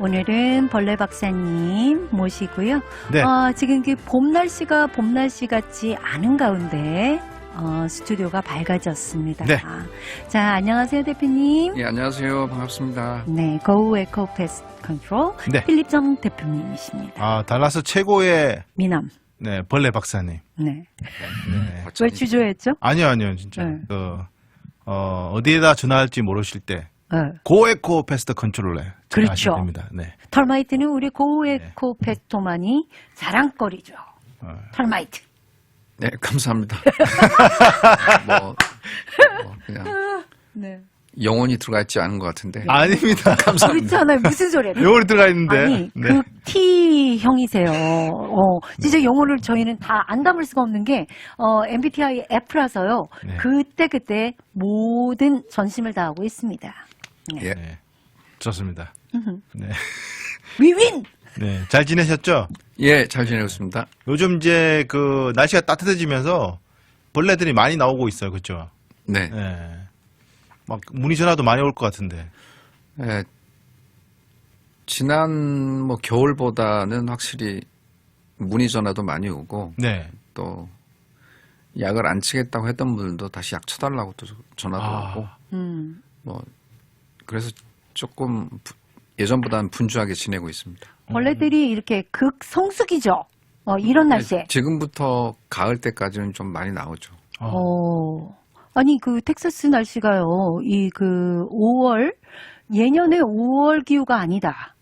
오늘은 벌레 박사님 모시고요. 네. 지금 봄 날씨가 봄 날씨 같지 않은 가운데 스튜디오가 밝아졌습니다. 네. 자, 안녕하세요, 대표님. 예, 안녕하세요. 반갑습니다. 네, 고우 에코 패스트 컨트롤 네. 필립정 대표님이십니다. 달라스 최고의 미남. 네, 벌레 박사님. 네. 네. 왜 주저했죠? 아니요, 진짜. 네. 어디에다 전화할지 모르실 때 네. 고에코 패스트 컨트롤에 그렇죠. 전화하시면 됩니다. 네. 털마이트는 우리 고우 에코 패스토만이 자랑거리죠. 털마이트. 네, 감사합니다. 그냥 네. 영혼이 들어가 있지 않은 것 같은데. 아닙니다. 그렇잖아요. 무슨 소리예요? 영혼이 들어가 있는데. 아니, 네. 그 T 형이세요. 진짜 영어를 저희는 다 안 담을 수가 없는 게, MBTI F라서요. 네. 그때 모든 전심을 다하고 있습니다. 예. 네. 좋습니다. 네. 위윈! 네. 잘 지내셨죠? 예, 잘 지내고 있습니다. 요즘 이제 날씨가 따뜻해지면서 벌레들이 많이 나오고 있어요. 그렇죠? 네. 네. 막 문의 전화도 많이 올 것 같은데. 예, 지난 겨울보다는 확실히 문의 전화도 많이 오고 네. 또 약을 안 치겠다고 했던 분들도 다시 약 쳐달라고 또 전화도 오고 음. 그래서 조금 예전보다는 분주하게 지내고 있습니다. 벌레들이 이렇게 극성숙이죠. 이런 날씨에. 지금부터 가을 때까지는 좀 많이 나오죠. 아니, 텍사스 날씨가요, 5월, 예년의 5월 기후가 아니다.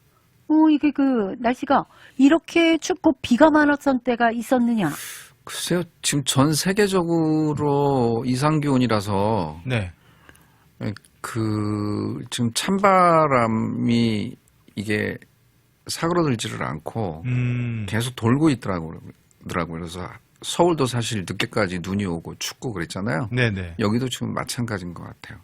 이게 날씨가 이렇게 춥고 비가 많았던 때가 있었느냐? 글쎄요, 지금 전 세계적으로 이상기온이라서, 네. 지금 찬바람이 이게 사그러들지를 않고 계속 돌고 있더라고요. 그래서 서울도 사실 늦게까지 눈이 오고 춥고 그랬잖아요. 네네. 여기도 지금 마찬가지인 것 같아요.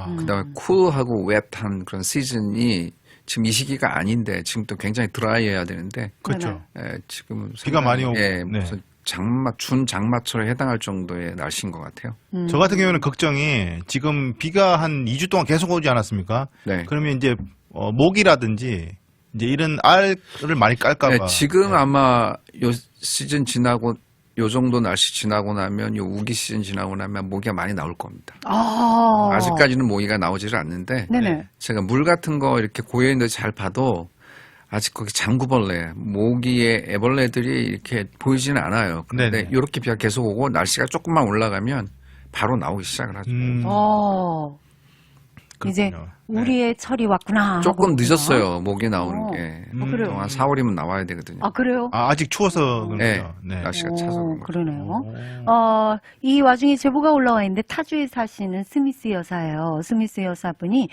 그 그다음에 쿨하고 웻한 그런 시즌이 지금 이 시기가 아닌데 지금 또 굉장히 드라이해야 되는데 그렇죠. 지금은 비가 많이 오고. 네. 네. 무슨 준장마철에 해당할 정도의 날씨인 것 같아요. 저 같은 경우는 걱정이 지금 비가 한 2주 동안 계속 오지 않았습니까? 네. 그러면 이제 모기라든지 이제 이런 알을 많이 깔까봐. 네, 지금 아마 요 시즌 지나고 요 정도 날씨 지나고 나면 요 우기 시즌 지나고 나면 모기가 많이 나올 겁니다. 아직까지는 모기가 나오지를 않는데 네네. 제가 물 같은 거 이렇게 고여 있는데 잘 봐도 아직 거기 장구벌레, 모기의 애벌레들이 이렇게 보이지는 않아요. 그런데 네네. 이렇게 비가 계속 오고 날씨가 조금만 올라가면 바로 나오기 시작을 하죠. 이제 그렇군요. 우리의 철이 왔구나. 조금 하고 늦었어요. 모기 나오는 게. 그래요? 한 4월이면 나와야 되거든요. 그래요? 아직 추워서 그런가요? 네. 날씨가 차서 그런 거죠. 그러네요. 이 와중에 제보가 올라와 있는데 타주에 사시는 스미스 여사예요. 스미스 여사분이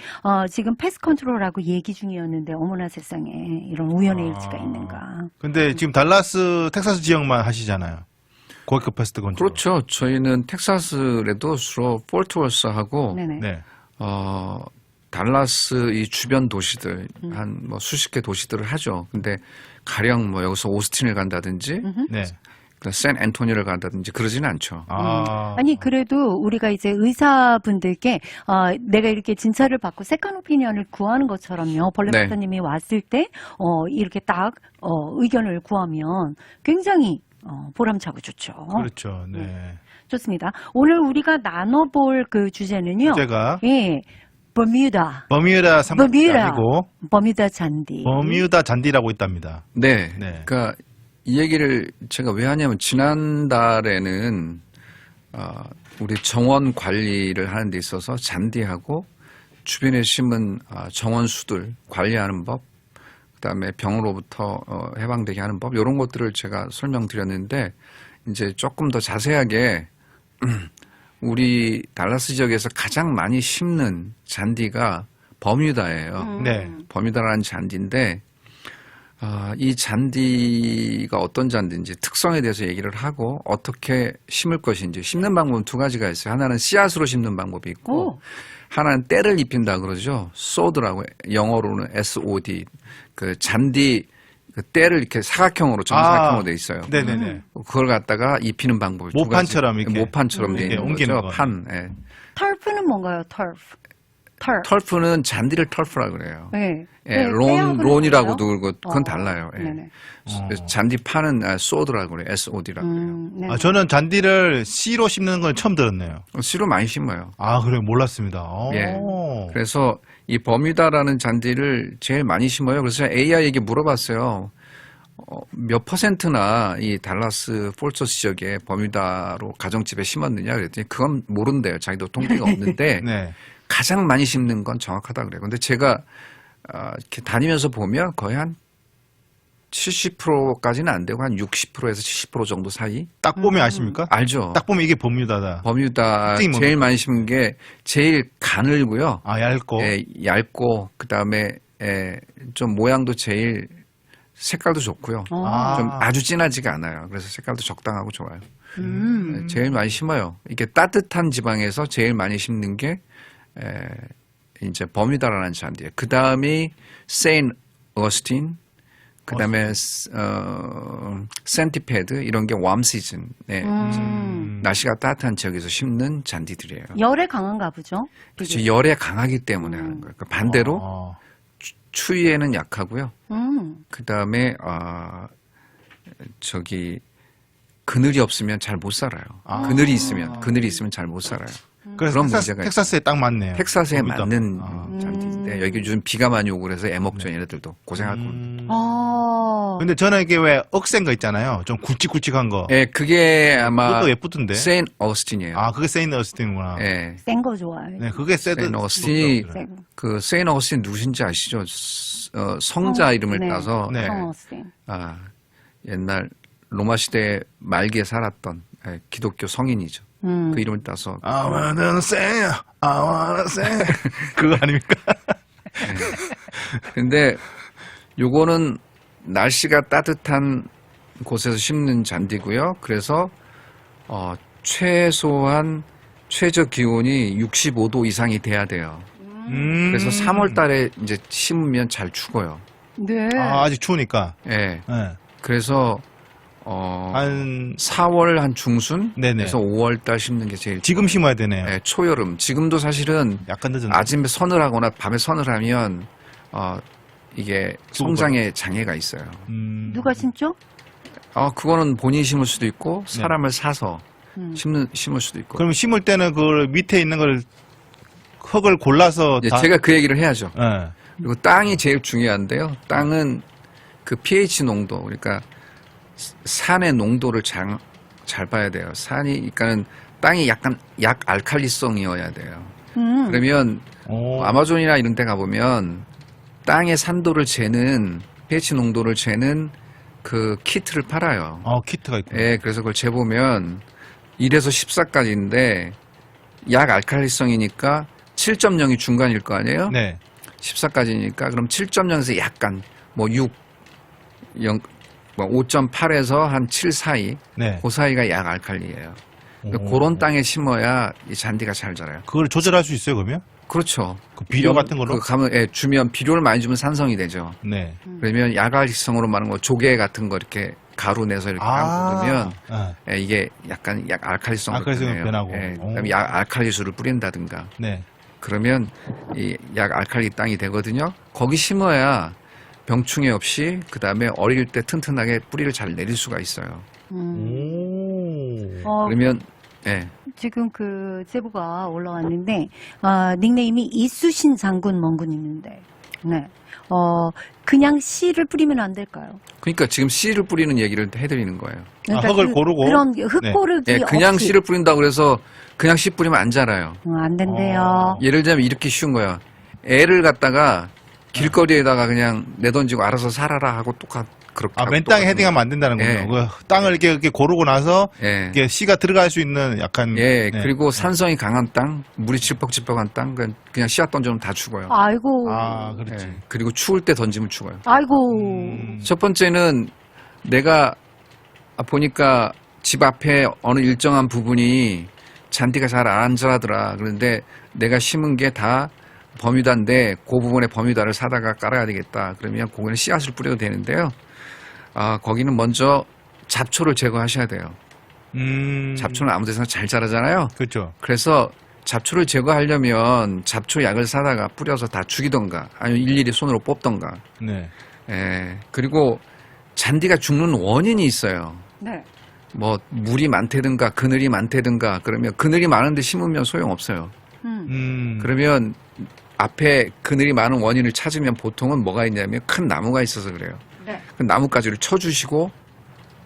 지금 패스 컨트롤하고 얘기 중이었는데 어머나 세상에 이런 우연의 일치가 있는가. 근데 지금 달라스, 텍사스 지역만 하시잖아요. 고에코 패스트 컨트롤. 그렇죠. 저희는 텍사스에도 주로 폴트월스하고 네네. 네. 달라스 이 주변 도시들 한 수십 개 도시들을 하죠. 근데 가령 여기서 오스틴을 간다든지 네. 샌 앤토니를 간다든지 그러지는 않죠. 아니 그래도 우리가 이제 의사분들께 내가 이렇게 진찰을 받고 세컨 오피니언을 구하는 것처럼요. 벌레 네. 박사님이 왔을 때 이렇게 딱 의견을 구하면 굉장히 보람차고 좋죠. 그렇죠. 네. 좋습니다. 오늘 우리가 나눠볼 주제는요. 제가 예, 버뮤다 버뮤다 삼각이 아니고 버뮤다 잔디. 버뮤다 잔디라고 있답니다. 네. 네. 그러니까 이 얘기를 제가 왜 하냐면 지난달에는 우리 정원 관리를 하는 데 있어서 잔디하고 주변에 심은 정원수들 관리하는 법, 그다음에 병으로부터 해방되게 하는 법 이런 것들을 제가 설명드렸는데 이제 조금 더 자세하게 우리 달라스 지역에서 가장 많이 심는 잔디가 버뮤다예요. 네. 버뮤다라는 잔디인데 이 잔디가 어떤 잔디인지 특성에 대해서 얘기를 하고 어떻게 심을 것인지 심는 방법은 두 가지가 있어요. 하나는 씨앗으로 심는 방법이 있고 하나는 때를 입힌다 그러죠. 소드라고 영어로는 SOD 잔디 때를 이렇게 사각형으로 정사각형으로 돼 있어요. 네네네. 그걸 갖다가 입히는 방법이 모판처럼 두 가지. 이렇게 모판처럼 돼 있는 옮기는 거죠. 거. 판. 예. 털프는 뭔가요? 털프. 털프는 잔디를 털프라 그래요. 네. 예, 네, 빼앗는 론이라고도 거예요? 그러고 그건 달라요. 예. 네네. 잔디 파는 소드라고 그래요. SOD라고 그래요. 네. 아, 저는 잔디를 씨로 심는 건 처음 들었네요. 씨로 많이 심어요. 아, 그래 몰랐습니다. 예. 그래서 이 버뮤다라는 잔디를 제일 많이 심어요. 그래서 제가 AI에게 물어봤어요. 몇 퍼센트나 이 달라스 폴처 지역에 버뮤다로 가정집에 심었느냐 그랬더니 그건 모른대요. 자기도 통계가 없는데 네. 가장 많이 심는 건 정확하다 그래요. 근데 제가 이렇게 다니면서 보면 거의 한 70%까지는 안 되고 한 60%에서 70% 정도 사이? 딱 보면 아십니까? 알죠? 딱 보면 이게 버뮤다다. 버뮤다 특징이 제일 뭡니까? 많이 심은 게 제일 가늘고요. 아, 얇고. 예, 얇고 그다음에 좀 모양도 제일 색깔도 좋고요. 아. 좀 아주 진하지가 않아요. 그래서 색깔도 적당하고 좋아요. 음. 제일 많이 심어요. 이게 따뜻한 지방에서 제일 많이 심는 게 이제 버뮤다라는 잔디예요. 그 다음이 세인 어스틴, 그 다음에 센티페드 이런 게 웜 시즌, 날씨가 따뜻한 지역에서 심는 잔디들이에요. 열에 강한가 보죠. 그렇죠. 열에 강하기 때문에 하는 거예요. 반대로 아. 추위에는 약하고요. 음. 그 다음에 저기 그늘이 없으면 잘 못 살아요. 그늘이 있으면 잘 못 살아요. 그래서 그런 문제가 텍사스에 딱 맞네요. 텍사스에 버뮤다. 맞는 아. 잔디인데 여기 요즘 비가 많이 오고 그래서 애먹죠. 얘네들도 고생하고. 근데 저는 이게 왜 억센 거 있잖아요. 좀 굵직굵직한 거. 예, 그게 아마 그것도 예쁘던데. 세인 어스틴이에요. 아, 그게 세인트 어스틴이구나. 예. 센 거 좋아해. 네, 그게 세드. 세인트 어스틴이 그래. 센 거. 그 세인 어스틴 누구신지 아시죠? 성자 이름을 네. 따서 네. 성어센. 옛날 로마 시대 말기에 살았던 기독교 성인이죠. 그 이름을 따서 I wanna say, I wanna say. 그거 아닙니까? 근데 요거는 날씨가 따뜻한 곳에서 심는 잔디고요. 그래서 최소한 최저 기온이 65도 이상이 돼야 돼요. 그래서 3월 달에 이제 심으면 잘 죽어요. 네. 아, 아직 추우니까. 예. 네. 그래서 한 4월 한 중순 네네. 에서 5월 달 심는 게 제일 지금 심어야 되네요. 예, 초여름. 지금도 사실은 약간 늦은. 아침에 선을 하거나 밤에 선을 하면 이게 성장에 장애가 있어요. 누가 신죠? 그거는 본인이 심을 수도 있고 사람을 사서 심을 수도 있고. 그럼 심을 때는 그 밑에 있는 걸 흙을 골라서 예, 다. 제가 그 얘기를 해야죠. 네. 그리고 땅이 제일 중요한데요. 땅은 그 pH 농도, 그러니까 산의 농도를 잘 봐야 돼요. 그러니까는 땅이 약간 약 알칼리성이어야 돼요. 그러면 오. 아마존이나 이런 데 가보면 땅의 산도를 재는 pH 농도를 재는 그 키트를 팔아요. 키트가 있구나. 예, 그래서 그걸 재보면 1에서 14까지인데 약 알칼리성이니까 7.0이 중간일 거 아니에요? 네. 14까지니까 그럼 7.0에서 약간 6, 5.8에서 한 7 사이, 네. 그 사이가 약 알칼리예요. 그러니까 오. 그런 땅에 심어야 이 잔디가 잘 자라요. 그걸 조절할 수 있어요, 그러면? 그렇죠. 그 비료 같은 걸로? 그 가면 주면 비료를 많이 주면 산성이 되죠. 네. 그러면 약알성으로 말하는 거 조개 같은 거 이렇게 가루 내서 이렇게 담그면 이게 약간 약 알칼리성으로 알칼리성이 변하고. 그다음에 약 알칼리수를 뿌린다든가. 네. 그러면 이 약 알칼리 땅이 되거든요. 거기 심어야 병충해 없이 그다음에 어릴 때 튼튼하게 뿌리를 잘 내릴 수가 있어요. 오. 그러면 지금 그 제보가 올라왔는데 닉네임이 이수신 장군 멍군님인데, 네. 그냥 씨를 뿌리면 안 될까요? 그러니까 지금 씨를 뿌리는 얘기를 해드리는 거예요. 그러니까 흙을 고르고? 그런 흙 고르기 예, 그냥 없이. 씨를 뿌린다고 그래서 그냥 씨 뿌리면 안 자라요. 안 된대요. 예를 들면 이렇게 쉬운 거야. 애를 갖다가 길거리에다가 그냥 내던지고 알아서 살아라 하고 그렇게. 하고 맨 땅에 똑같은 헤딩하면 안 된다는 예. 거죠. 그 땅을 이렇게 고르고 나서 예. 이렇게 씨가 들어갈 수 있는 약간. 예, 네. 그리고 산성이 강한 땅, 물이 질퍽질퍽한 땅, 그냥 씨앗 던지면 다 죽어요. 아이고. 그렇지. 예, 그리고 추울 때 던지면 죽어요. 아이고. 첫 번째는 내가 보니까 집 앞에 어느 일정한 부분이 잔디가 잘 안 자라더라. 그런데 내가 심은 게 다 버뮤다인데 그 부분에 버뮤다를 사다가 깔아야 되겠다. 그러면 거기는 씨앗을 뿌려도 되는데요. 거기는 먼저 잡초를 제거하셔야 돼요. 잡초는 아무 데서나 잘 자라잖아요. 그렇죠. 그래서 잡초를 제거하려면 잡초 약을 사다가 뿌려서 다 죽이던가 아니면 일일이 손으로 뽑던가. 네. 예. 그리고 잔디가 죽는 원인이 있어요. 네. 뭐 물이 많다든가 그늘이 많다든가 그러면 그늘이 많은데 심으면 소용없어요. 그러면 앞에 그늘이 많은 원인을 찾으면 보통은 뭐가 있냐면 큰 나무가 있어서 그래요. 네. 그 나뭇가지를 쳐주시고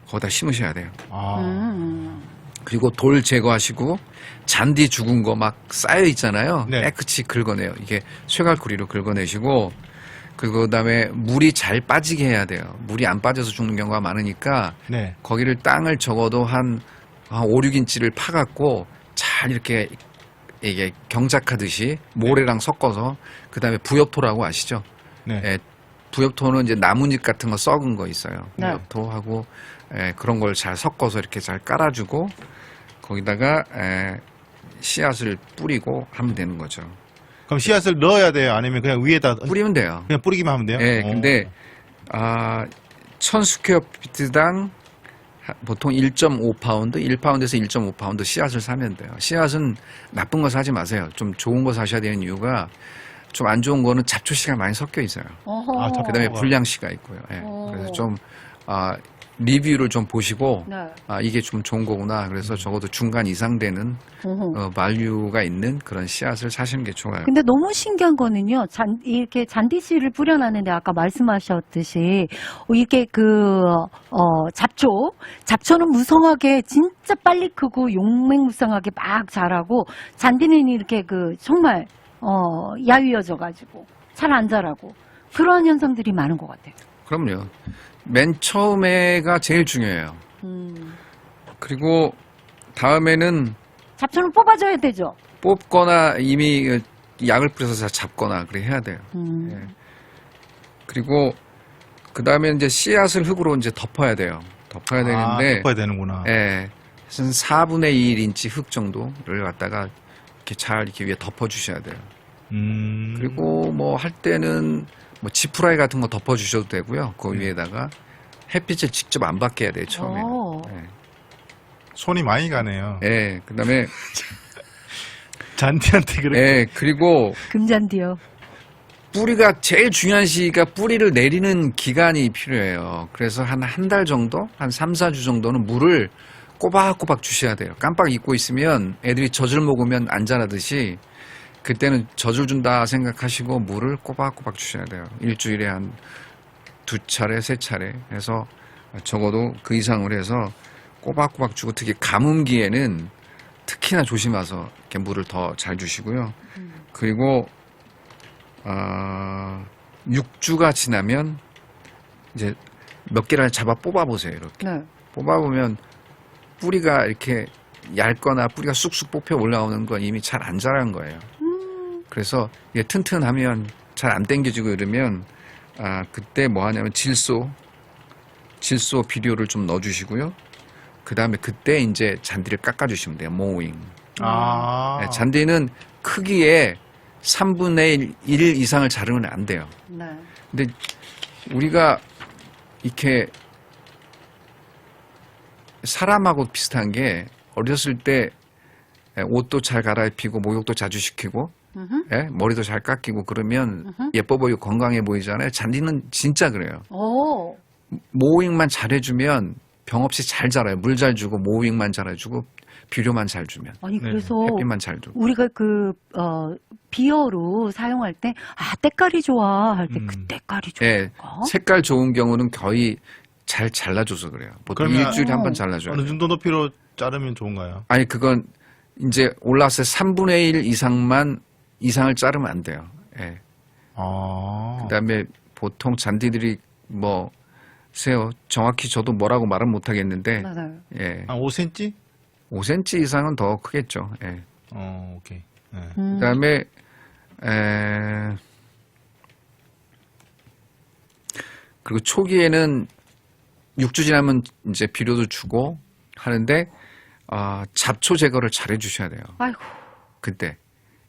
거기다 심으셔야 돼요. 아. 그리고 돌 제거하시고 잔디 죽은 거 막 쌓여 있잖아요. 네. 깨끗이 긁어내요. 이게 쇠갈고리로 긁어내시고 그다음에 물이 잘 빠지게 해야 돼요. 물이 안 빠져서 죽는 경우가 많으니까 네. 거기를 땅을 적어도 한 5, 6인치를 파갖고 잘 이렇게 이게 경작하듯이 모래랑 섞어서 그다음에 부엽토라고 아시죠? 네. 예, 부엽토는 이제 나뭇잎 같은 거 썩은 거 있어요. 네. 부엽토하고 그런 걸 잘 섞어서 이렇게 잘 깔아주고 거기다가 씨앗을 뿌리고 하면 되는 거죠. 그럼 씨앗을 넣어야 돼요? 아니면 그냥 위에다 뿌리면 돼요. 그냥 뿌리기만 하면 돼요? 예, 오. 근데 1000스퀘어피트당 보통 1.5파운드, 1파운드에서 1.5파운드 씨앗을 사면 돼요. 씨앗은 나쁜 거 사지 마세요. 좀 좋은 거 사셔야 되는 이유가 좀 안 좋은 거는 잡초씨가 많이 섞여 있어요. 어허. 아, 그다음에 불량씨가 있고요. 예. 그래서 좀 리뷰를 좀 보시고 네. 이게 좀 좋은 거구나. 그래서 적어도 중간 이상 되는 어허. 말류가 있는 그런 씨앗을 사시는 게 좋아요. 근데 너무 신기한 거는요, 이렇게 잔디씨를 뿌려놨는데 아까 말씀하셨듯이, 이게 잡초는 무성하게 진짜 빨리 크고 용맹무성하게 막 자라고, 잔디는 이렇게 정말, 야위어져가지고, 잘 안 자라고, 그런 현상들이 많은 것 같아요. 그럼요. 맨 처음에가 제일 중요해요. 그리고 다음에는 잡초는 뽑아줘야 되죠. 뽑거나 이미 약을 뿌려서 잡거나 그렇게 해야 돼요. 예. 그리고 그 다음에 이제 씨앗을 흙으로 이제 덮어야 돼요. 덮어야 되는데, 덮어야 되는구나. 예, 한 4분의 1인치 흙 정도를 갖다가 이렇게 잘 이렇게 위에 덮어주셔야 돼요. 그리고 뭐 할 때는 뭐 지프라이 같은 거 덮어주셔도 되고요. 그 위에다가 햇빛을 직접 안 받게 해야 돼요, 처음에는. 오. 예. 손이 많이 가네요. 예, 그 다음에, 잔디한테 그렇게. 예, 그리고 금잔디요. 뿌리가 제일 중요한 시기가 뿌리를 내리는 기간이 필요해요. 그래서 한 달 정도, 한 3, 4주 정도는 물을 꼬박꼬박 주셔야 돼요. 깜빡 잊고 있으면 애들이 젖을 먹으면 안 자라듯이 그때는 젖을 준다 생각하시고 물을 꼬박꼬박 주셔야 돼요. 일주일에 한 2차례, 3차례 해서 적어도 그 이상으로 해서 꼬박꼬박 주고 특히 가뭄기에는 특히나 조심해서 이렇게 물을 더 잘 주시고요. 그리고 6주가 지나면 이제 몇 개를 잡아 뽑아보세요. 이렇게 네. 뽑아보면 뿌리가 이렇게 얇거나 뿌리가 쑥쑥 뽑혀 올라오는 건 이미 잘 안 자란 거예요. 그래서 이게 튼튼하면 잘 안 당겨지고 이러면 그때 뭐 하냐면 질소 비료를 좀 넣어주시고요. 그 다음에 그때 이제 잔디를 깎아주시면 돼요. 모잉. 네, 잔디는 크기에 3분의 1 이상을 자르면 안 돼요. 네. 근데 우리가 이렇게 사람하고 비슷한 게 어렸을 때 옷도 잘 갈아입히고 목욕도 자주 시키고 예? 머리도 잘 깎이고 그러면 예뻐 보이고 건강해 보이잖아요. 잔디는 진짜 그래요. 오. 모잉만 잘해주면 병 없이 잘 자라요. 물 잘 주고 모잉만 잘해주고 비료만 잘 주면 아니, 그래서 햇빛만 잘 두고. 우리가 비어로 사용할 때, 때깔이 좋아 할 때 그 때깔이 예, 좋을까? 색깔 좋은 경우는 거의 잘 잘라줘서 그래요. 보통 그러면 일주일에 한 번 잘라줘요. 어느 정도 높이로 자르면 좋은가요? 아니 그건 이제 올라왔을 때 3분의 1 이상을 자르면 안 돼요. 예. 그다음에 보통 잔디들이 뭐 세요. 정확히 저도 뭐라고 말은 못 하겠는데 맞아요. 예. 한 5cm? 5cm 이상은 더 크겠죠. 예. 오케이. 네. 그다음에 그리고 초기에는 6주 지나면 이제 비료도 주고 하는데 잡초 제거를 잘 해주셔야 돼요. 아이고. 그때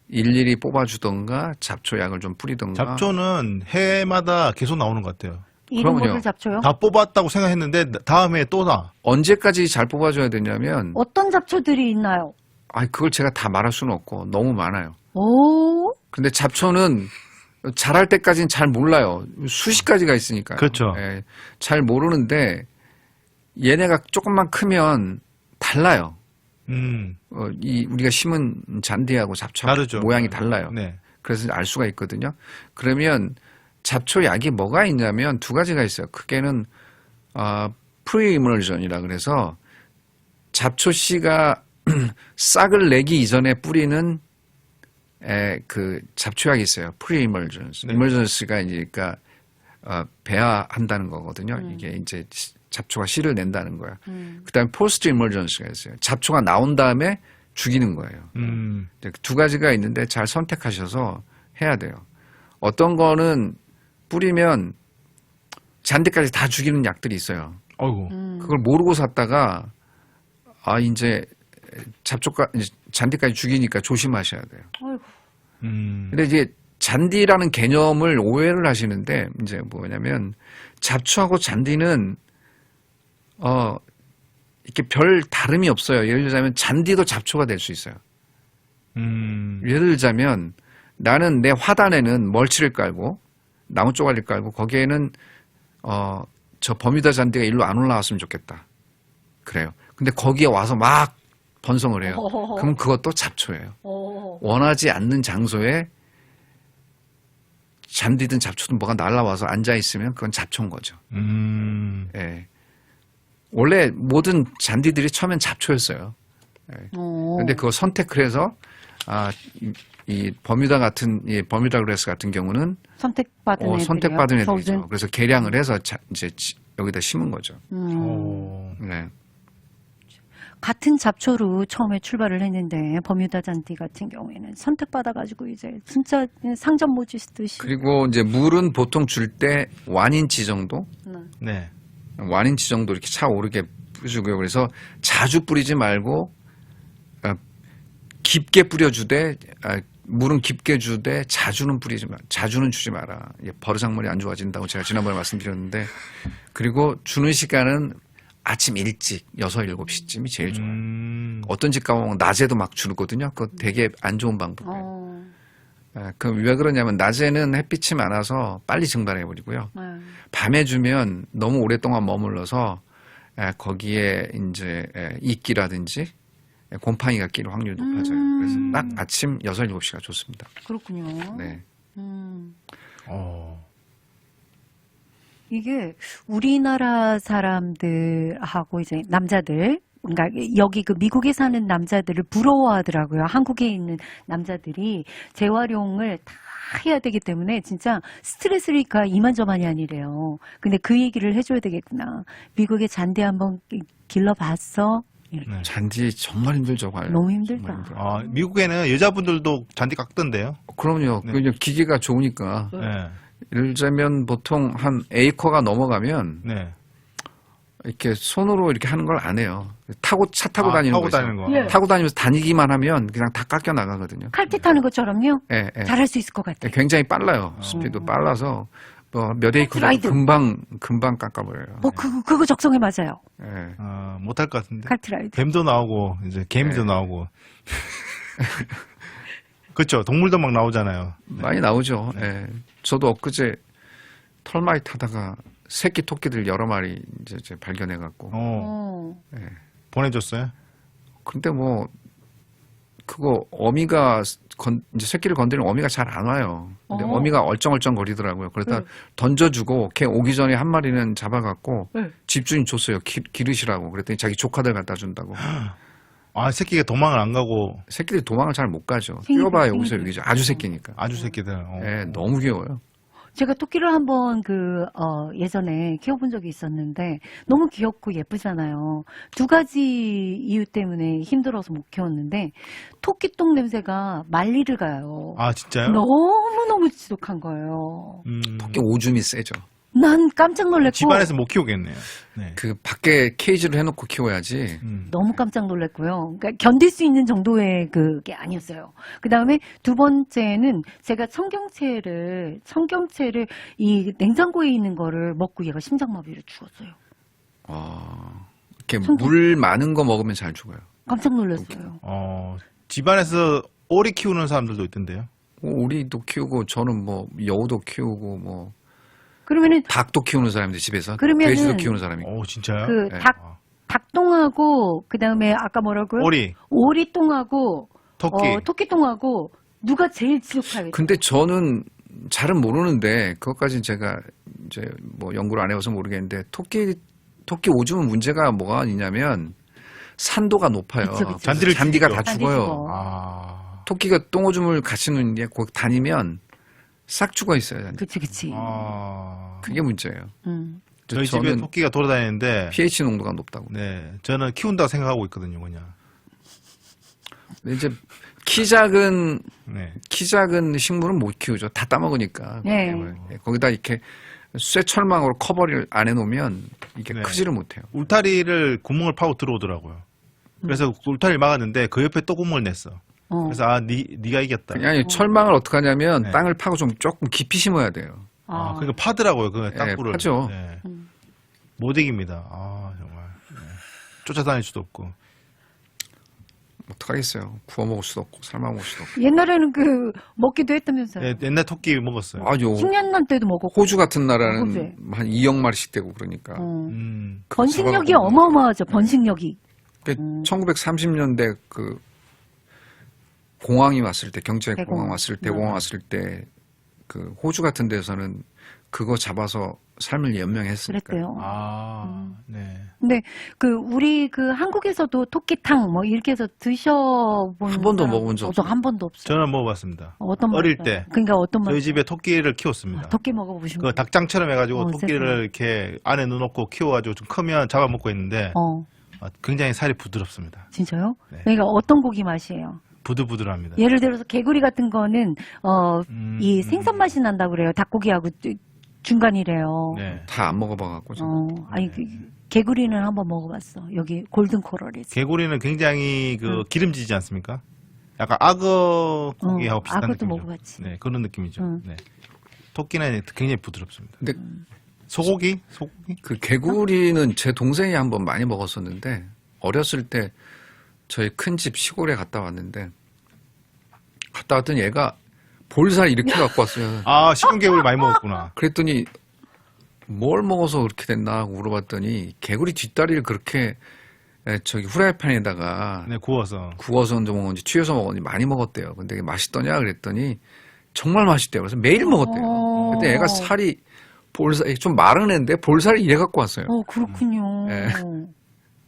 일일이 뽑아주던가 잡초 약을 좀 뿌리던가. 잡초는 해마다 계속 나오는 것 같아요. 이런 그럼요. 것을 잡초요? 다 뽑았다고 생각했는데 다음에 또 나. 언제까지 잘 뽑아줘야 되냐면 어떤 잡초들이 있나요? 그걸 제가 다 말할 수는 없고 너무 많아요. 오, 근데 잡초는 자랄 때까지는 잘 몰라요. 수십 가지가 있으니까. 그렇죠. 잘 모르는데 얘네가 조금만 크면 달라요. 우리가 심은 잔디하고 잡초 다르죠. 모양이 달라요. 네. 그래서 알 수가 있거든요. 그러면 잡초 약이 뭐가 있냐면 두 가지가 있어요. 크게는 프리이머전이라 그래서 잡초 씨가 싹을 내기 이전에 뿌리는 그 잡초약이 있어요. 프리이머전스. 네. 이머전스가 이제 그러니까 배아한다는 거거든요. 이게 이제 잡초가 씨를 낸다는 거야. 그다음에 포스트 이머전스가 있어요. 잡초가 나온 다음에 죽이는 거예요. 두 가지가 있는데 잘 선택하셔서 해야 돼요. 어떤 거는 뿌리면 잔디까지 다 죽이는 약들이 있어요. 어이구. 그걸 모르고 샀다가 이제 잡초가 이제 잔디까지 죽이니까 조심하셔야 돼요. 어이구. 근데 이제 잔디라는 개념을 오해를 하시는데 이제 뭐냐면 잡초하고 잔디는 이렇게 별 다름이 없어요. 예를 들자면 잔디도 잡초가 될 수 있어요. 예를 들자면 나는 내 화단에는 멀치를 깔고 나무 쪼가리를 깔고 거기에는 저 버뮤다 잔디가 일로 안 올라왔으면 좋겠다. 그래요. 근데 거기에 와서 막 번성을 해요. 그럼 그것도 잡초예요. 원하지 않는 장소에 잔디든 잡초든 뭐가 날라와서 앉아 있으면 그건 잡초인 거죠. 예. 원래 모든 잔디들이 처음엔 잡초였어요. 그런데 그거 선택을 해서 이 버뮤다 같은 이 버뮤다 그래스 같은 경우는 선택받은 애들이요? 선택받은 애들이죠. chosen? 그래서 개량을 해서 이제 여기다 심은 거죠. 네. 같은 잡초로 처음에 출발을 했는데 버뮤다 잔디 같은 경우에는 선택받아가지고 이제 진짜 상점 모지 쓰듯이. 그리고 이제 물은 보통 줄 때 1인치 정도, 네. 1인치 정도 이렇게 차오르게 뿌려주고요. 그래서 자주 뿌리지 말고 깊게 뿌려주되 물은 깊게 주되 자주는 뿌리지 마. 자주는 주지 마라. 버르장머리 안 좋아진다고 제가 지난번에 말씀드렸는데 그리고 주는 시간은 아침 일찍 6, 7시쯤이 제일 좋아요. 어떤 집 가보면 낮에도 막 주거든요. 그거 되게 안 좋은 방법이에요. 그럼 왜 그러냐면 낮에는 햇빛이 많아서 빨리 증발해버리고요. 밤에 주면 너무 오랫동안 머물러서 거기에 이제 이끼라든지 곰팡이가 낄 확률이 높아져요. 그래서 딱 아침 6, 7시가 좋습니다. 그렇군요. 네. 이게 우리나라 사람들하고 이제 남자들, 그러니까 여기 그 미국에 사는 남자들을 부러워하더라고요. 한국에 있는 남자들이 재활용을 다 해야 되기 때문에 진짜 스트레스가 이만저만이 아니래요. 근데 그 얘기를 해줘야 되겠구나. 미국의 잔디 한번 길러봤어? 이렇게. 잔디 정말 힘들죠, 과연. 너무 힘들다. 정말 힘들어요. 미국에는 여자분들도 잔디 깎던데요. 그럼요. 네. 그냥 기계가 좋으니까. 네. 예를 들자면 보통 한 에이커가 넘어가면 네. 이렇게 손으로 이렇게 하는 걸 안 해요. 차 타고 다니는 타고 거죠. 다니는 거. 예. 타고 다니면서 다니기만 하면 그냥 다 깎여 나가거든요. 칼퇴 타는 것처럼요? 예, 예. 잘할 수 있을 것 같아요. 굉장히 빨라요. 스피드 빨라서 몇 에이커도 라이드. 금방 깎아버려요. 그거 적성에 맞아요. 예. 못할 것 같은데. 칼트라이드. 뱀도 나오고 이제 개미도 나오고. 그렇죠. 동물도 막 나오잖아요. 많이 나오죠. 예. 저도 엊그제 털마이 타다가 새끼 토끼들 여러 마리 이제 발견해갖고. 예. 보내줬어요? 근데 뭐 그거 어미가 이제 새끼를 건드리면 어미가 잘 안 와요. 근데 어미가 얼쩡얼쩡 거리더라고요. 그러다 던져주고 걔 오기 전에 한 마리는 잡아갖고 집주인 줬어요. 기르시라고. 그랬더니 자기 조카들 갖다 준다고. 새끼가 도망을 안 가고. 새끼들이 도망을 잘 못 가죠. 뛰어봐야 여기서 여기죠. 아주 새끼니까. 아주 새끼들. 예, 너무 귀여워요. 제가 토끼를 한번 예전에 키워본 적이 있었는데 너무 귀엽고 예쁘잖아요. 두 가지 이유 때문에 힘들어서 못 키웠는데 토끼똥 냄새가 만리를 가요. 진짜요? 너무너무 지독한 거예요. 토끼 오줌이 세죠. 난 깜짝 놀랐고 집안에서 못 키우겠네요. 네. 그 밖에 케이지를 해놓고 키워야지. 너무 깜짝 놀랐고요. 그러니까 견딜 수 있는 정도의 그게 아니었어요. 그 다음에 두 번째는 제가 청경채를 이 냉장고에 있는 거를 먹고 얘가 심장마비로 죽었어요. 이렇게 물 많은 거 먹으면 잘 죽어요. 깜짝 놀랐어요. 집안에서 오리 키우는 사람들도 있던데요. 오리도 키우고 저는 뭐 여우도 키우고 뭐 그러면은 닭도 키우는 사람인데 집에서 그러면은 돼지도 키우는 사람이 있고. 오, 진짜요? 그 네. 닭똥하고 그다음에 아까 뭐라고요? 오리똥하고 토끼. 토끼똥하고 누가 제일 지독하겠어요? 근데 저는 잘은 모르는데 그것까지는 제가 이제 뭐 연구를 안 해봐서 모르겠는데 토끼 오줌은 문제가 뭐가 있냐면 산도가 높아요. 그쵸. 잔디가 다 잔디 죽어요. 죽어. 아. 토끼가 똥오줌을 같이 누는데 거기 다니면 싹 죽어 있어요. 잔디. 그치. 그게 문제예요. 저희 집에 저는 토끼가 돌아다니는데 pH 농도가 높다고. 네, 저는 키운다고 생각하고 있거든요, 그냥. 근데 이제 키 작은 식물은 못 키우죠. 다 따먹으니까. 네. 거기다 이렇게 쇠철망으로 커버를 안 해놓으면 이게 네. 크지를 못해요. 울타리를 구멍을 파고 들어오더라고요. 그래서 울타리를 막았는데 그 옆에 또 구멍을 냈어. 그래서 네가 이겼다. 그냥 철망을 어떻게 하냐면 네. 땅을 파고 좀 조금 깊이 심어야 돼요. 그러니까 파더라고요, 그 땅굴을. 파죠. 네. 못 이깁니다. 정말. 네. 쫓아다닐 수도 없고. 어떡하겠어요. 구워 먹을 수도 없고 삶아 먹을 수도 없고. 옛날에는 그 먹기도 했다면서요? 네, 옛날 토끼 먹었어요. 아주 10년만 때도 먹었고. 호주 같은 나라는 호주에. 한 2억 마리씩 되고 그러니까. 번식력이 잡아먹고. 어마어마하죠. 번식력이. 1930년대 그 공황이 왔을 때 경제 대공황. 공황 왔을 때 대공황 왔을 때 그 호주 같은 데서는 그거 잡아서 삶을 연명했으니까. 그랬대요. 네. 근데 우리 한국에서도 토끼탕 뭐 이렇게 해서 드셔본 한 번도 사람- 먹어본 적 한 번도 없어요. 저는 먹어봤습니다. 어떤 어릴 맛일까요? 때. 그러니까 어떤 맛? 저희 집에 토끼를 키웠습니다. 토끼 먹어보신 그 분? 닭장처럼 해가지고 토끼를 세상에. 이렇게 안에 넣어놓고 키워가지고 좀 크면 잡아먹고 있는데 굉장히 살이 부드럽습니다. 진짜요? 네. 그러니까 어떤 고기 맛이에요? 부들부들합니다. 예를 들어서 개구리 같은 거는 이 생선 맛이 난다고 그래요. 닭고기하고 중간이래요. 네. 다 안 먹어봐갖고. 아니 개구리는 한번 먹어봤어. 여기 골든 코럴에서. 개구리는 굉장히 기름지지 않습니까? 약간 악어 고기하고 비슷한 악어도 느낌이죠. 먹어봤지. 네, 그런 느낌이죠. 네. 토끼는 굉장히 부드럽습니다. 근데 소고기? 그 개구리는 제 동생이 한번 많이 먹었었는데 어렸을 때 저희 큰 집 시골에 갔다 왔는데 갔다 왔더니 얘가 볼살 이렇게 갖고 왔어요. 식은 개구리 많이 먹었구나. 그랬더니 뭘 먹어서 그렇게 됐나 하고 물어봤더니 개구리 뒷다리를 그렇게 저기 후라이팬에다가 네, 구워서 먹었는지 튀겨서 먹었는지 많이 먹었대요. 근데 이게 맛있더냐 그랬더니 정말 맛있대요. 그래서 매일 먹었대요. 근데 애가 살이 볼살 좀 마른 애인데 볼살이 이래 갖고 왔어요. 그렇군요. 네.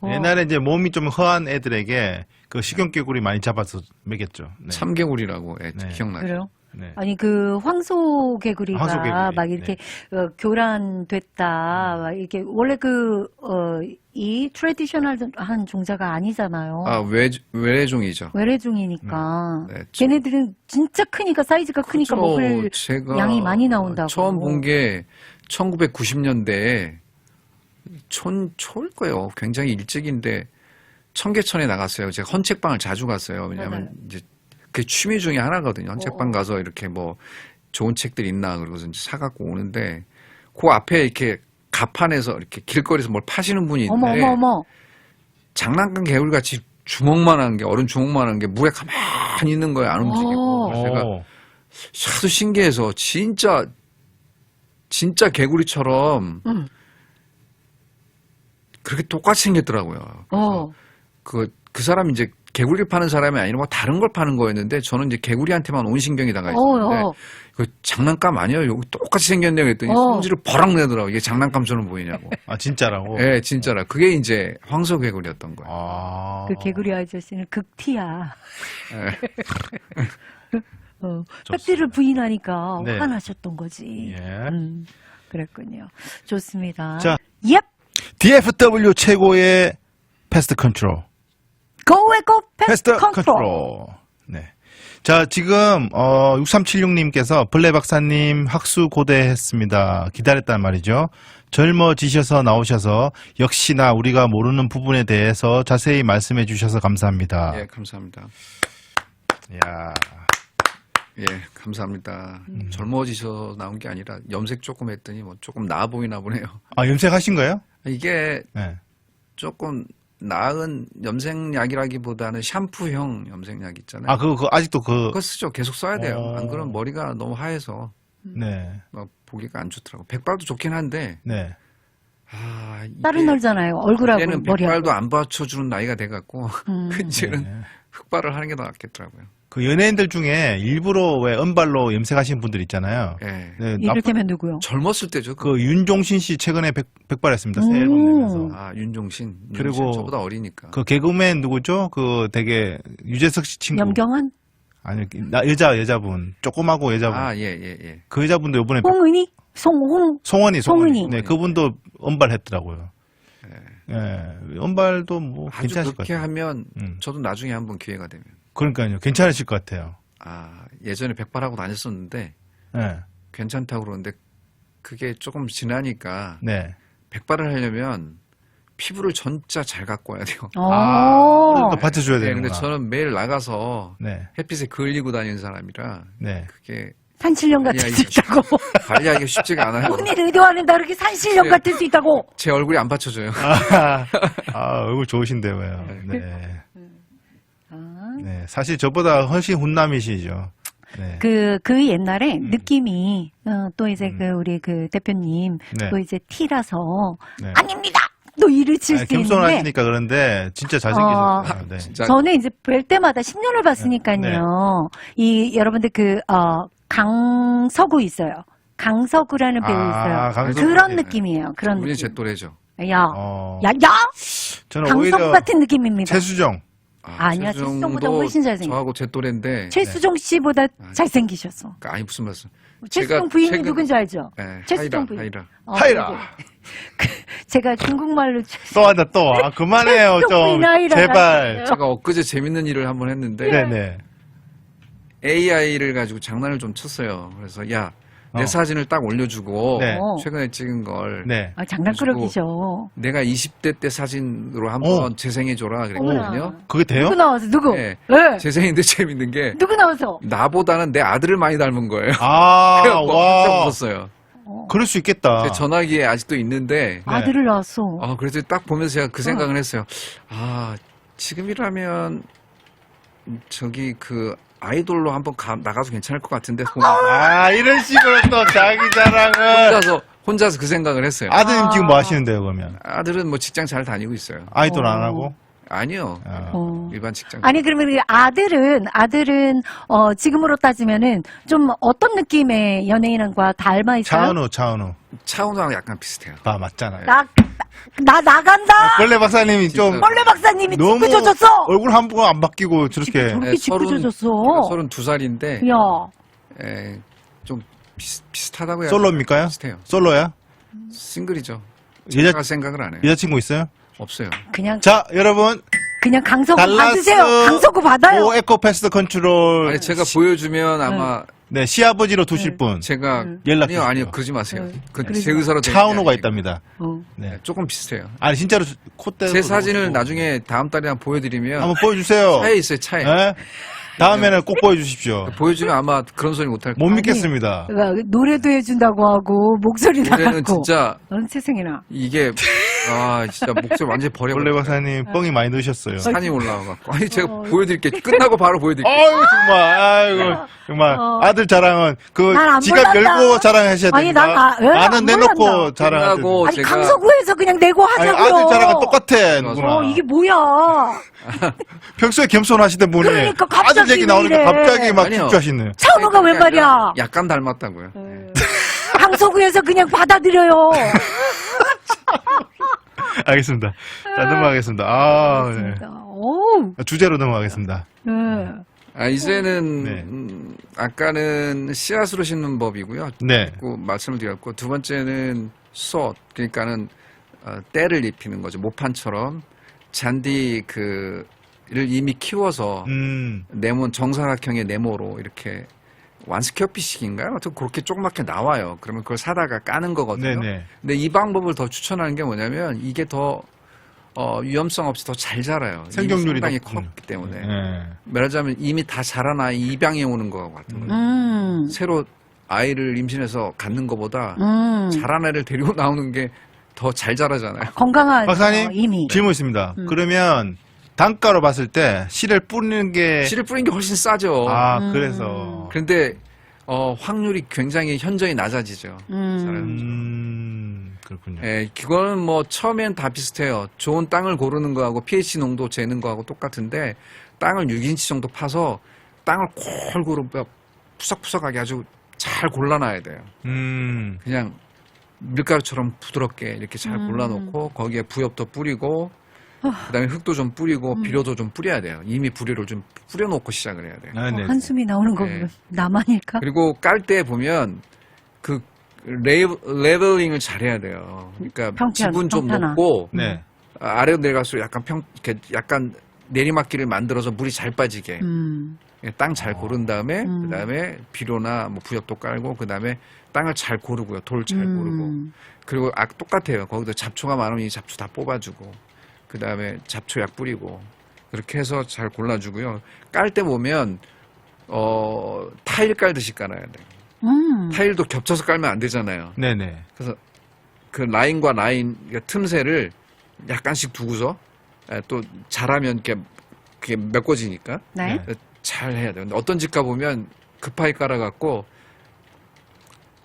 옛날에 이제 몸이 좀 허한 애들에게 그 식용 개구리 많이 잡아서 먹였죠. 네. 참개구리라고 네. 기억나죠? 그래요? 네. 아니 황소 개구리가 황소 개구리. 막 이렇게 교란됐다. 막 이렇게 원래 이 트레디셔널한 종자가 아니잖아요. 외래종이죠. 외래종이니까 네, 걔네들은 진짜 크니까 사이즈가 크니까 먹을 제가 양이 많이 나온다고. 처음 본 게 1990년대에 초일 거예요. 굉장히 일찍인데 청계천에 나갔어요. 제가 헌책방을 자주 갔어요. 왜냐하면 맞아요. 이제 그게 취미 중에 하나거든요. 헌책방 가서 이렇게 뭐 좋은 책들 있나 그러고서 이제 사갖고 오는데 그 앞에 이렇게 가판에서 이렇게 길거리에서 뭘 파시는 분이 있는데 어머. 장난감 개구리같이 주먹만한 게 어른 주먹만한 게 물에 가만히 있는 거예요. 안 움직이고. 그래서 제가 하도 신기해서 진짜 개구리처럼 그렇게 똑같이 생겼더라고요. 그 사람이 이제 개구리 파는 사람이 아니고 다른 걸 파는 거였는데 저는 이제 개구리한테만 온 신경이 나가 있었는데 그 장난감 아니에요? 여기 똑같이 생겼네 그랬더니 성질을 버럭 내더라고. 이게 장난감처럼 보이냐고. 진짜라고? 네, 진짜라. 그게 이제 황소 개구리였던 거예요. 그 개구리 아저씨는 극티야. 팩트를 부인하니까 네. 화나셨던 거지. 예. 그랬군요. 좋습니다. 자. 옙! DFW 최고의 패스트 컨트롤. 고에고 패스트 패스트 컨트롤. 컨트롤. 네. 자, 지금 6376님께서 블레 박사님 학수 고대했습니다. 기다렸단 말이죠. 젊어지셔서 나오셔서 역시나 우리가 모르는 부분에 대해서 자세히 말씀해 주셔서 감사합니다. 예, 감사합니다. 야. 예, 감사합니다. 젊어지셔서 나온 게 아니라 염색 조금 했더니 뭐 조금 나아 보이나 보네요. 염색하신 거예요? 이게 네. 조금 나은 염색약이라기보다는 샴푸형 염색약 있잖아요. 아, 그거 아직도 그거 쓰죠. 계속 써야 돼요. 안 그러면 뭐 머리가 너무 하얘서 네. 보기가 안 좋더라고. 백발도 좋긴 한데 네. 따로 놀잖아요. 얼굴하고 이제는 머리하고. 백발도 안 받쳐주는 나이가 돼갖고 이제는 네. 흑발을 하는 게 더 낫겠더라고요. 그 연예인들 중에 일부러 왜 은발로 염색하시는 분들 있잖아요. 예. 네, 이를테면 누구요? 젊었을 때죠. 그 윤종신 씨 최근에 백발했습니다. 새 앨범 내면서. 윤종신. 그리고 저보다 어리니까. 그 개그맨 누구죠? 그 되게 유재석 씨 친구. 염경은? 아니, 여자분. 조그마고 여자분. 예. 그 여자분도 이번에 홍은이? 송원이. 송은이. 네, 그분도 은발했더라고요. 예. 은발도 뭐 아주 괜찮으실 것 그렇게 같아요. 하면 음. 저도 나중에 한번 기회가 되면. 그러니까요. 괜찮으실 것 같아요. 예전에 백발하고 다녔었는데 네. 괜찮다고 그러는데 그게 조금 지나니까 네. 백발을 하려면 피부를 진짜 잘 갖고 와야 돼요. 또 받쳐줘야 네, 되는구나. 근데 저는 매일 나가서 네. 햇빛에 그을리고 다니는 사람이라 네. 그게 산신령 같을 수 있다고. 관리하기가 쉽지가 않아요. 본인 의도와는 다르게 산신령 네. 같을 수 있다고. 제 얼굴이 안 받쳐줘요. 얼굴 좋으신데요. 네. 네. 사실 저보다 훨씬 훈남이시죠. 네. 그 옛날에 느낌이, 또 이제 우리 그 대표님, 네. 또 이제 T라서, 네. 아닙니다! 또 이를 칠 수 있는데. 겸손하시니까 그런데 진짜 잘생기셨어요. 네. 저는 이제 뵐 때마다 10년을 봤으니까요. 네. 여러분들 강서구 있어요. 강서구라는 배우 있어요. 강서구. 그런 네. 느낌이에요. 그런 분이 느낌. 제 또래죠. 야, 어, 야! 저는 강서구 오히려 같은 느낌입니다. 최수정. 아니야, 최수정보다 훨씬 잘생겼어. 저하고 제 또래인데. 최수종 씨보다 잘생기셨어. 아니 무슨 말씀? 최수종 부인이 누군지 알죠? 네, 최수종 부인. 하이라. 하이라. 네. 제가 중국말로 또 한다 또. 그만해요 좀. 부인 하이라. 제발. 제가 엊그제 재밌는 일을 한번 했는데 네네. AI를 가지고 장난을 좀 쳤어요. 그래서 야, 내 사진을 딱 올려주고 네. 최근에 찍은 걸 네. 장난꾸러기죠. 내가 20대 때 사진으로 한번 재생해줘라 그랬거든요. 그게 돼요? 누구 나와서 누구? 네. 네. 재생인데 재밌는 게 누구 나와서? 나보다는 내 아들을 많이 닮은 거예요. 와. 그래서 진짜 웃었어요. 그럴 수 있겠다. 제 전화기에 아직도 있는데 아들을 낳았어. 그래서 딱 보면서 제가 그 생각을 했어요. 지금이라면 저기 그 아이돌로 한번 나가서 괜찮을 것 같은데 이런 식으로 또 자기 자랑을. 혼자서 그 생각을 했어요. 아드님 지금 뭐 하시는데요, 그러면? 아들은 뭐 직장 잘 다니고 있어요. 아이돌 안 하고? 아니요. 일반 직장. 아니 그러면 그 아들은 지금으로 따지면은 좀 어떤 느낌의 연예인과 닮아 있어요? 차은우. 약간 비슷해요. 맞잖아요. 나 나간다. 벌레 박사님이 좀 벌레 박사님이 너무 찌푸져졌어. 얼굴 한 번 안 바뀌고 저렇게. 저렇게 찌푸져졌어. 32살인데 야, 좀 비슷하다고 해야 솔로입니까요? 비슷해요. 솔로야? 싱글이죠. 여자- 제가 생각을 안 해요. 여자친구 있어요? 없어요. 자, 여러분. 그냥 강서구 달라스 받으세요. 강서구 받아요. 오 에코 패스트 컨트롤. 아니 제가 보여주면 아마 네, 시아버지로 두실 분. 제가 연락 아니요 그러지 마세요. 제 그러지 의사로 된 게 차은우가 아니고. 있답니다. 네, 네. 조금 비슷해요. 아니, 진짜로 콧대. 제 사진을 나중에 다음 달에 한번 보여드리면 한번 보여주세요. 차에 있어요. 차에. 네? 다음에는 꼭 보여주십시오. 보여주면 아마 그런 소리 못할 못 거예요. 믿겠습니다. 노래도 해준다고 하고 목소리 노래는 나가고. 진짜 세상에나. 이게 진짜 목소리 완전히 원래 버려버려. 박사님 뻥이 많이 넣으셨어요. 산이 올라와갖고. 아니 제가 보여드릴게요. 끝나고 바로 보여드릴게요. 정말 아들 자랑은 난안 지갑 몰랐다. 열고 자랑하셔야 아니, 됩니다. 안 나는 내놓고 몰랐다. 자랑하셔야 끝나고 됩니다. 아니 제가- 강서구에서 그냥 내고 아니, 하자고요. 아들 자랑은 똑같아. 누구나. 이게 뭐야? 평소에 겸손하시던 분이 그러니까 갑자기 아들 얘기 왜 나오니까 이래. 갑자기 막 아니요. 집중하시네. 차은우가 웬 말이야? 약간 닮았다고요. 강서구에서 그냥 받아들여요. 알겠습니다. 자, 넘어가겠습니다. 네. 오. 주제로 넘어가겠습니다. 이제는 네. 아까는 씨앗으로 심는 법이고요. 네. 말씀을 드렸고 두 번째는 그러니까는 때를 입히는 거죠. 모판처럼 잔디 를 이미 키워서 네모 정사각형의 네모로 이렇게 완스케어피식인가요? 어떻게 그렇게 조그맣게 나와요. 그러면 그걸 사다가 까는 거거든요. 네네. 근데 이 방법을 더 추천하는 게 뭐냐면 이게 더 위험성 없이 더 잘 자라요. 생존율이 상당히 높군요. 컸기 때문에. 네. 말하자면 이미 다 자란 아이 입양해 오는 거 같은 거예요. 새로 아이를 임신해서 갖는 것보다 자란 애를 데리고 나오는 게 더 잘 자라잖아요. 건강한 박사님 이미. 질문 있습니다. 그러면 단가로 봤을 때 씨를 뿌리는 게 씨를 뿌리는 게 훨씬 싸죠. 그래서 그런데 확률이 굉장히 현저히 낮아지죠. 그렇군요. 예, 그거는 뭐 처음엔 다 비슷해요. 좋은 땅을 고르는 거하고 pH 농도 재는 거하고 똑같은데 땅을 6인치 정도 파서 땅을 골고루 푸석푸석하게 아주 잘 골라놔야 돼요. 그냥 밀가루처럼 부드럽게 이렇게 잘 골라놓고 거기에 부엽도 뿌리고 그다음에 흙도 좀 뿌리고 비료도 좀 뿌려야 돼요. 이미 비료를 좀 뿌려놓고 시작을 해야 돼요. 아, 네. 한숨이 나오는 거 네. 보면 나만일까? 그리고 깔 때 보면 그 레벨링을 잘해야 돼요. 그러니까 지분 좀 평평화. 높고 네. 아래로 내려갈수록 약간 이렇게 약간 내리막길을 만들어서 물이 잘 빠지게 땅 잘 고른 다음에 그다음에 비료나 뭐 부엽도 깔고 그다음에 땅을 잘 고르고요. 돌 잘 고르고 그리고 똑같아요. 거기도 잡초가 많으면 이 잡초 다 뽑아주고 그다음에 잡초약 뿌리고 그렇게 해서 잘 골라주고요. 깔 때 보면 타일 깔듯이 깔아야 돼요. 타일도 겹쳐서 깔면 안 되잖아요. 네네. 그래서 그 라인과 라인 그러니까 틈새를 약간씩 두고서 또 잘하면 그게 메꿔지니까 네. 잘 해야 돼요. 근데 어떤 집 가보면 급하게 깔아갖고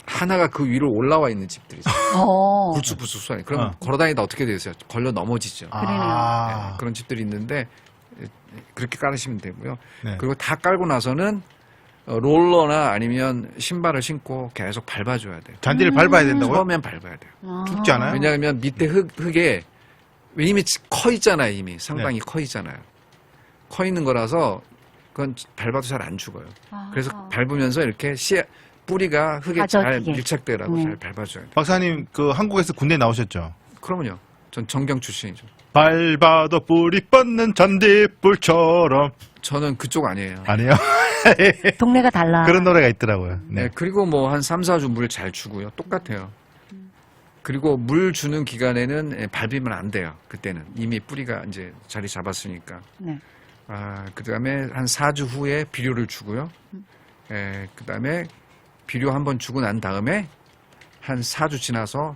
하나가 그 위로 올라와 있는 집들이 있어요. 불쑥불쑥 쏘아요. 그럼 걸어다니다 어떻게 되세요? 걸려 넘어지죠. 네, 그런 집들이 있는데 그렇게 깔으시면 되고요. 네. 그리고 다 깔고 나서는 롤러나 아니면 신발을 신고 계속 밟아줘야 돼요. 잔디를 밟아야 된다고요? 처음엔 밟아야 돼요. 춥지 않아요? 왜냐하면 밑에 흙에 이미 커 있잖아요. 이미 상당히 커 있잖아요. 커 있는 거라서 그건 밟아도 잘 안 죽어요. 그래서 밟으면서 이렇게 뿌리가 흙에 잘 가져지게. 밀착되라고 잘 밟아줘야 돼요. 박사님 그 한국에서 군대 나오셨죠? 그러면요. 전 정경 출신이죠. 밟아도 뿌리 뻗는 잔디불처럼. 저는 그쪽 아니에요. 아니에요? 동네가 달라. 그런 노래가 있더라고요. 네. 네. 그리고 뭐 한 3, 4주 물 잘 주고요. 똑같아요. 그리고 물 주는 기간에는 밟으면 안 돼요. 그때는 이미 뿌리가 이제 자리 잡았으니까. 네. 그다음에 한 4주 후에 비료를 주고요. 그다음에 비료 한번 주고 난 다음에 한 4주 지나서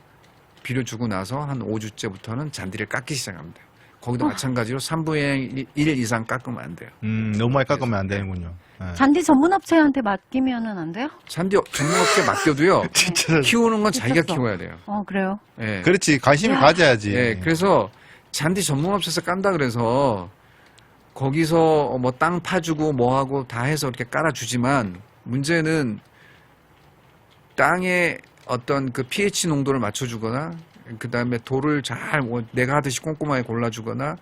비료 주고 나서 한 5주째부터는 잔디를 깎기 시작합니다. 거기도 마찬가지로 3분의 1 이상 깎으면 안 돼요. 너무 많이 깎으면 안 되는군요. 네. 잔디 전문업체한테 맡기면은 안 돼요? 잔디 전문업체 맡겨도요. 진짜. 키우는 건 자기가 미쳤어. 키워야 돼요. 그래요? 예. 그렇지. 관심을 야. 가져야지. 예, 그래서 잔디 전문업체에서 깐다 그래서 거기서 뭐 땅 파주고 뭐 하고 다 해서 이렇게 깔아주지만 문제는 땅에 어떤 그 pH 농도를 맞춰주거나 그 다음에 돌을 잘 내가 하듯이 꼼꼼하게 골라주거나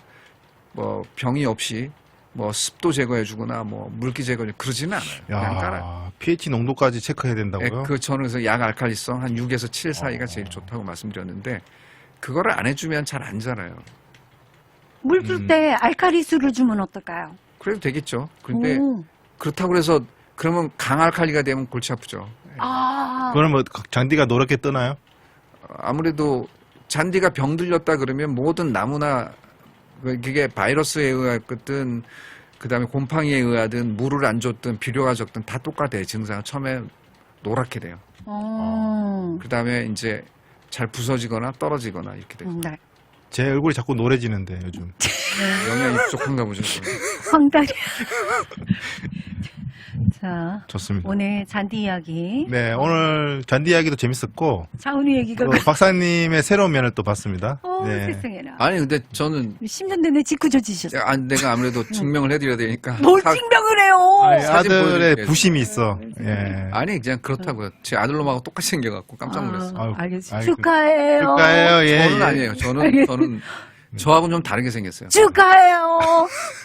뭐 병이 없이 뭐 습도 제거해주거나 뭐 물기 제거 그러지는 않아요. 그냥 깔아요. pH 농도까지 체크해야 예, 된다고요? 저는 그래서 약 알칼리성 한 6에서 7 사이가 제일 좋다고 말씀드렸는데 그거를 안 해주면 잘 안 자라요. 물 줄 때 알카리수를 주면 어떨까요? 그래도 되겠죠. 그런데 오. 그렇다고 해서 그러면 강알칼리가 되면 골치 아프죠. 그러면 뭐 잔디가 노랗게 뜨나요? 아무래도 잔디가 병들렸다 그러면 모든 나무나 그게 바이러스에 의하든 그다음에 곰팡이에 의하든 물을 안 줬든 비료가 적든 다 똑같아요. 증상은 처음에 노랗게 돼요. 그다음에 이제 잘 부서지거나 떨어지거나 이렇게 돼요. 네. 제 얼굴이 자꾸 노래지는데 요즘. 영양이 부족한가 보죠. 황달이. 자, 좋습니다. 오늘 잔디 이야기. 네, 오늘 잔디 이야기도 재밌었고 차은우 얘기가. 박사님의 새로운 면을 또 봤습니다. 네. 세상에나. 아니 근데 저는 10년 내내 짓궂어지셨어. 내가 아무래도 증명을 해드려야 되니까. 뭘 증명을 해요? 아니, 사진 아들의 보여드릴게요. 부심이 있어. 예. 아니 그냥 그렇다고요. 제 아들놈하고 똑같이 생겨갖고 깜짝 놀랐어요. 아유, 알겠습니다. 아이고. 축하해요. 축하해요. 예, 저는 예. 아니에요. 저는 저하고는 좀 다르게 생겼어요. 축하해요.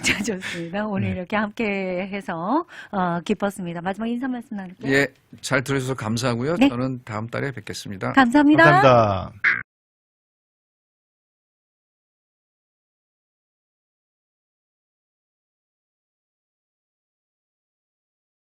자, 좋습니다. 오늘 네. 이렇게 함께 해서, 기뻤습니다. 마지막 인사 말씀 나눌게요. 예, 잘 들어주셔서 감사하고요. 네. 저는 다음 달에 뵙겠습니다. 감사합니다. 감사합니다.